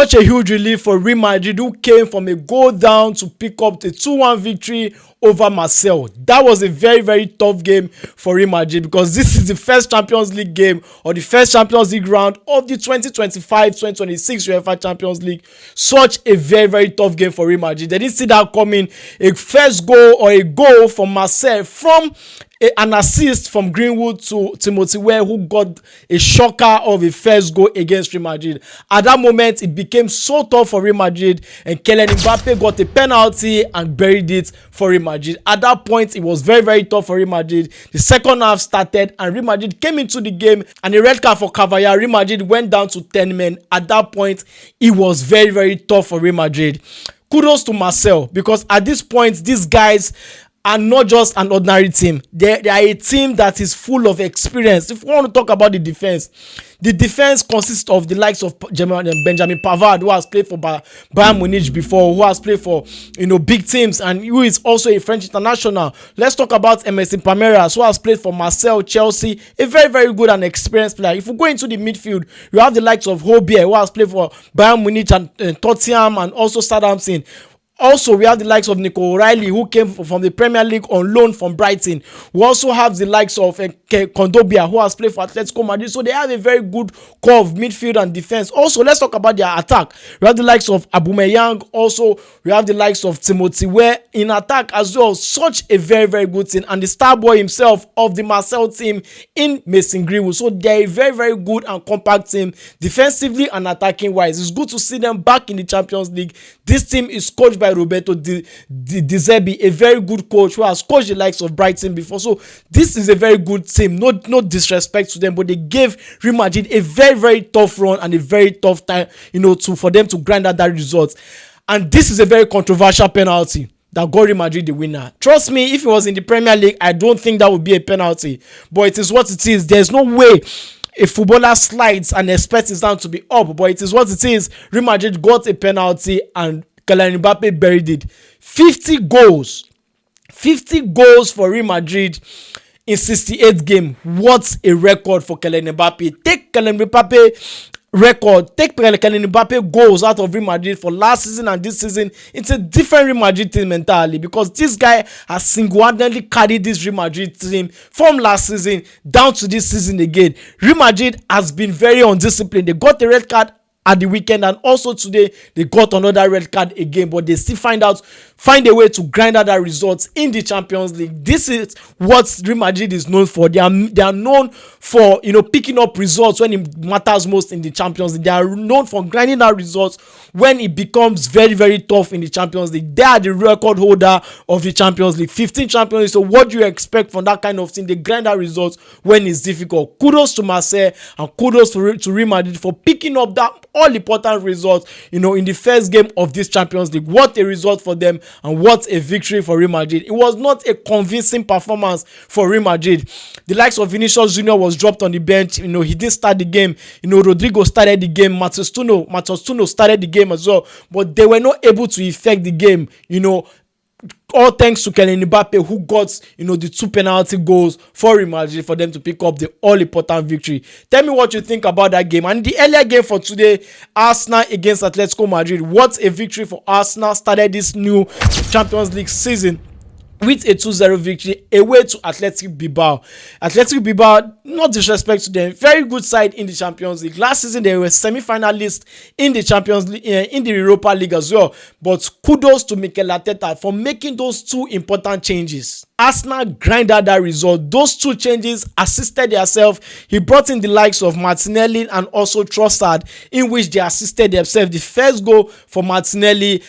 Such a huge relief for Real Madrid, who came from a goal down to pick up the 2-1 victory over Marseille. That was a very, very tough game for Real Madrid, because this is the first Champions League game, or the first Champions League round of the 2025-2026 UEFA Champions League. Such a very, very tough game for Real Madrid. They didn't see that coming. A first goal, or a goal from Marseille from an assist from Greenwood to Timothy Weah, who got a shocker of a first goal against Real Madrid. At that moment, it became so tough for Real Madrid, and Kylian Mbappé got a penalty and buried it for Real Madrid. At that point, it was very, very tough for Real Madrid. The second half started, and Real Madrid came into the game, and a red card for Carvajal. Real Madrid went down to 10 men. At that point, it was very, very tough for Real Madrid. Kudos to Marseille, because at this point, these guys are not just an ordinary team. They are a team that is full of experience. If we want to talk about the defense consists of the likes of Benjamin Pavard, who has played for Bayern Munich before, who has played for big teams, and who is also a French international. Let's talk about Emerson Palmeiras, who has played for Marseille, Chelsea, a very, very good and experienced player. If we go into the midfield, you have the likes of Hobier, who has played for Bayern Munich and Tottenham, and also Southampton. Also, we have the likes of Nico O'Reilly, who came from the Premier League on loan from Brighton. We also have the likes of Kondobia, who has played for Atletico Madrid. So they have a very good core of midfield and defense. Also, let's talk about their attack. We have the likes of Aubameyang. Also, we have the likes of Timothy Weah in attack as well. Such a very, very good team. And the star boy himself of the Marseille team in Mason Greenwood. So they're a very, very good and compact team, defensively and attacking wise. It's good to see them back in the Champions League. This team is coached by Roberto De Zerbi, a very good coach who has coached the likes of Brighton before. So this is a very good team. No disrespect to them, but they gave Real Madrid a very, very tough run and a very tough time, for them to grind out that result. And this is a very controversial penalty that got Real Madrid the winner. Trust me, if it was in the Premier League, I don't think that would be a penalty. But it is what it is. There's no way a footballer slides and expects his hand to be up, but it is what it is. Real Madrid got a penalty, and Kylian Mbappé buried it. 50 goals for Real Madrid in 68 games. What a record for Kylian Mbappé. Take Kylian Mbappé goals out of Real Madrid for last season and this season. It's a different Real Madrid team entirely, because this guy has single-handedly carried this Real Madrid team from last season down to this season again. Real Madrid has been very undisciplined. They got the red card at the weekend, and also today they got another red card again, but they still find a way to grind out that results in the Champions League. This is what Real Madrid is known for. They are known for picking up results when it matters most in the Champions League. They are known for grinding out results when it becomes very, very tough in the Champions League. They are the record holder of the Champions League, 15 Champions League. So what do you expect from that kind of thing? They grind out results when it's difficult. Kudos to Marseille and kudos to Real Madrid for picking up that all important results in the first game of this Champions League. What a result for them, and what a victory for Real Madrid. It was not a convincing performance for Real Madrid. The likes of Vinicius Junior was dropped on the bench. He didn't start the game. Rodrigo started the game. Matheus Tuno started the game as well, but they were not able to effect the game. All thanks to Kylian Mbappé, who got the 2 penalty goals for Real Madrid for them to pick up the all-important victory. Tell me what you think about that game. And the earlier game for today, Arsenal against Atletico Madrid. What a victory for Arsenal. Started this new Champions League season with a 2-0 victory away to Athletic Bilbao. Athletic Bilbao, not disrespect to them, very good side in the Champions League. Last season they were semi-finalists in the Champions League, in the Europa League as well. But kudos to Mikel Arteta for making those 2 important changes. Arsenal grinded that result. Those 2 changes assisted themselves. He brought in the likes of Martinelli and also Trossard, in which they assisted themselves. The first goal for Martinelli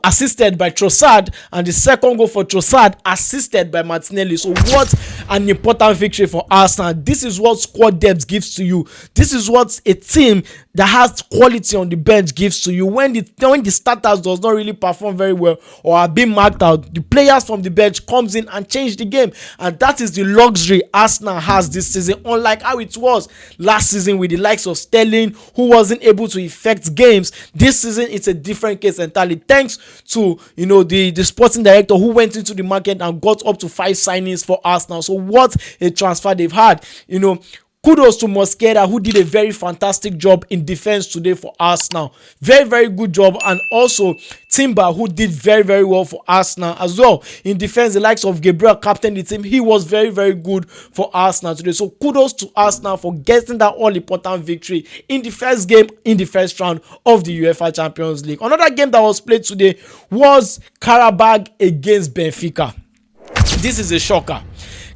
assisted by Trossard, and the second goal for Trossard assisted by Martinelli. So what an important victory for Arsenal. This is what squad depth gives to you. This is what a team that has quality on the bench gives to you. When the starters does not really perform very well or are being marked out, the players from the bench comes in and change the game, and that is the luxury Arsenal has this season, unlike how it was last season with the likes of Sterling, who wasn't able to effect games. This season it's a different case entirely, thanks to the sporting director, who went into the market and got up to 5 signings for Arsenal. So what a transfer they've had. Kudos to Mosquera, who did a very fantastic job in defense today for Arsenal. Very, very good job. And also Timber, who did very, very well for Arsenal as well. In defense, the likes of Gabriel, captain the team, he was very, very good for Arsenal today. So kudos to Arsenal for getting that all-important victory in the first game, in the first round of the UEFA Champions League. Another game that was played today was Qarabag against Benfica. This is a shocker.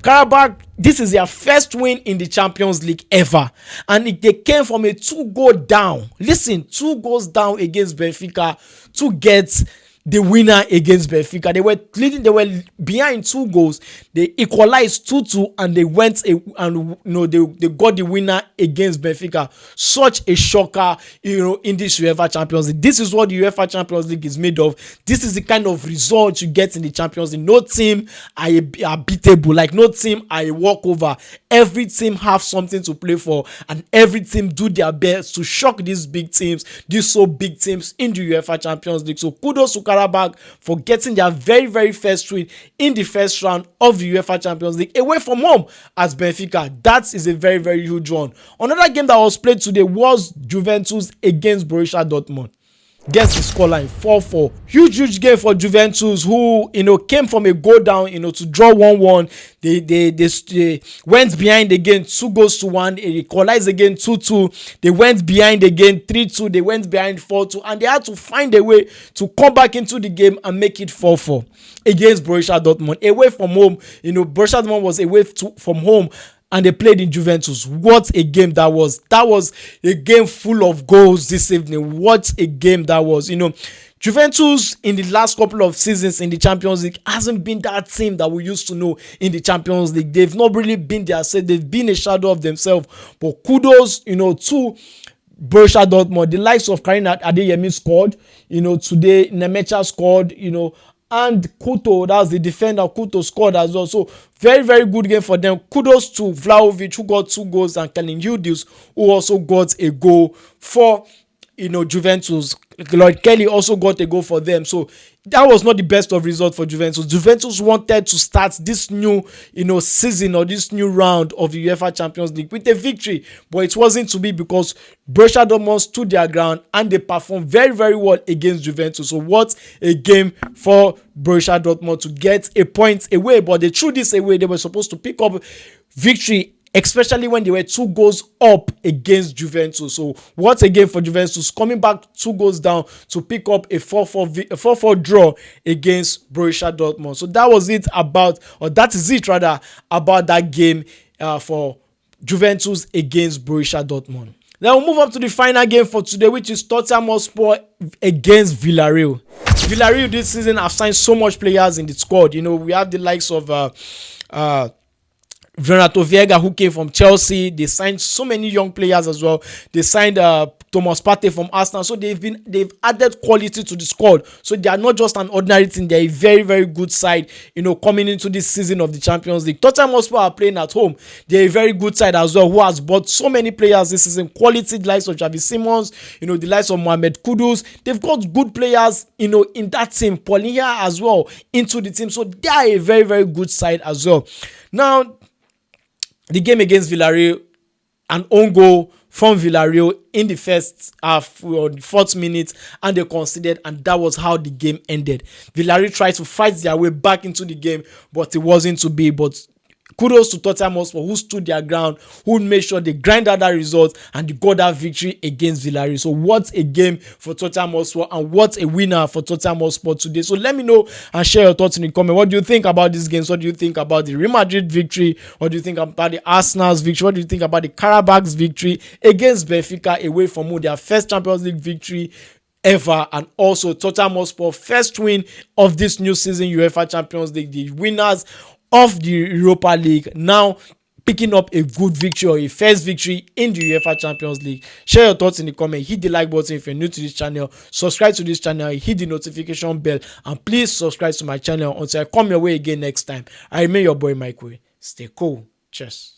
Qarabag, this is their first win in the Champions League ever, and they came from a 2-goal down. Listen, 2 goals down against Benfica to get the winner against Benfica. They were leading, they were behind 2 goals. They equalized 2-2 and they went they got the winner against Benfica. Such a shocker, in this UEFA Champions League. This is what the UEFA Champions League is made of. This is the kind of result you get in the Champions League. No team are beatable. Like, no team are a walkover. Every team have something to play for, and every team do their best to shock these big teams, these so big teams in the UEFA Champions League. So kudos to Qarabag for getting their very, very first win in the first round of the UEFA Champions League away from home as Benfica. That is a very, very huge one. Another game that was played today was Juventus against Borussia Dortmund. Guess the scoreline, 4-4. Huge game for Juventus, who came from a goal down to draw 1-1. They went behind again 2-1. They equalized again 2-2. They went behind again 3-2. They went behind 4-2, and they had to find a way to come back into the game and make it 4-4 against Borussia Dortmund away from home. Borussia Dortmund was away from home, and they played in Juventus. What a game that was. That was a game full of goals this evening. What a game that was. Juventus in the last couple of seasons in the Champions League hasn't been that team that we used to know in the Champions League. They've not really been their set. They've been a shadow of themselves. But kudos, to Borussia Dortmund. The likes of Karim Adeyemi scored. Today Nemecha scored. And Kuto, that's the defender, Kuto scored as well. So very, very good game for them. Kudos to Vlahovic, who got 2 goals, and Kylian Mbappé, who also got a goal for Juventus. Lloyd Kelly also got a goal for them. So that was not the best of results for Juventus. Juventus wanted to start this new season, or this new round of the UEFA Champions League with a victory, but it wasn't to be, because Borussia Dortmund stood their ground and they performed very, very well against Juventus. So what a game for Borussia Dortmund to get a point away, but they threw this away. They were supposed to pick up victory, especially when they were 2 goals up against Juventus. So what a game for Juventus, coming back 2 goals down to pick up a 4-4 draw against Borussia Dortmund. So that is it about that game for Juventus against Borussia Dortmund. Then we'll move up to the final game for today, which is Tottenham Hotspur against Villarreal. Villarreal this season have signed so much players in the squad. We have the likes of Renato Vieira, who came from Chelsea. They signed so many young players as well. They signed Thomas Partey from Arsenal. So they've added quality to the squad. So they are not just an ordinary team. They're a very, very good side, coming into this season of the Champions League. Tottenham Hotspur are playing at home. They're a very good side as well, who has bought so many players this season. Quality, the likes of Xavi Simons, the likes of Mohamed Kudus. They've got good players, in that team. Paulinho as well into the team. So they are a very, very good side as well. Now, the game against Villarreal, an own goal from Villarreal in the first half, or the 4th minute, and they conceded, and that was how the game ended. Villarreal tried to fight their way back into the game, but it wasn't to be. But kudos to Tottenham Hotspur, who stood their ground, who made sure they grind out that result, and they got that victory against Villarreal. So what a game for Tottenham Hotspur, and what a winner for Tottenham Hotspur today. So let me know and share your thoughts in the comment. What do you think about these games? What do you think about the Real Madrid victory? What do you think about the Arsenal's victory? What do you think about the Qarabag's victory against Benfica away from home, their first Champions League victory ever? And also Tottenham Hotspur first win of this new season UEFA Champions League, the winners of the Europa League, now picking up a good victory, or a first victory in the UEFA Champions League. Share your thoughts in the comment. Hit the like button if you're new to this channel. Subscribe to this channel. Hit the notification bell, and please subscribe to my channel until I come your way again next time. I remain your boy Mike Way. Stay cool. Cheers.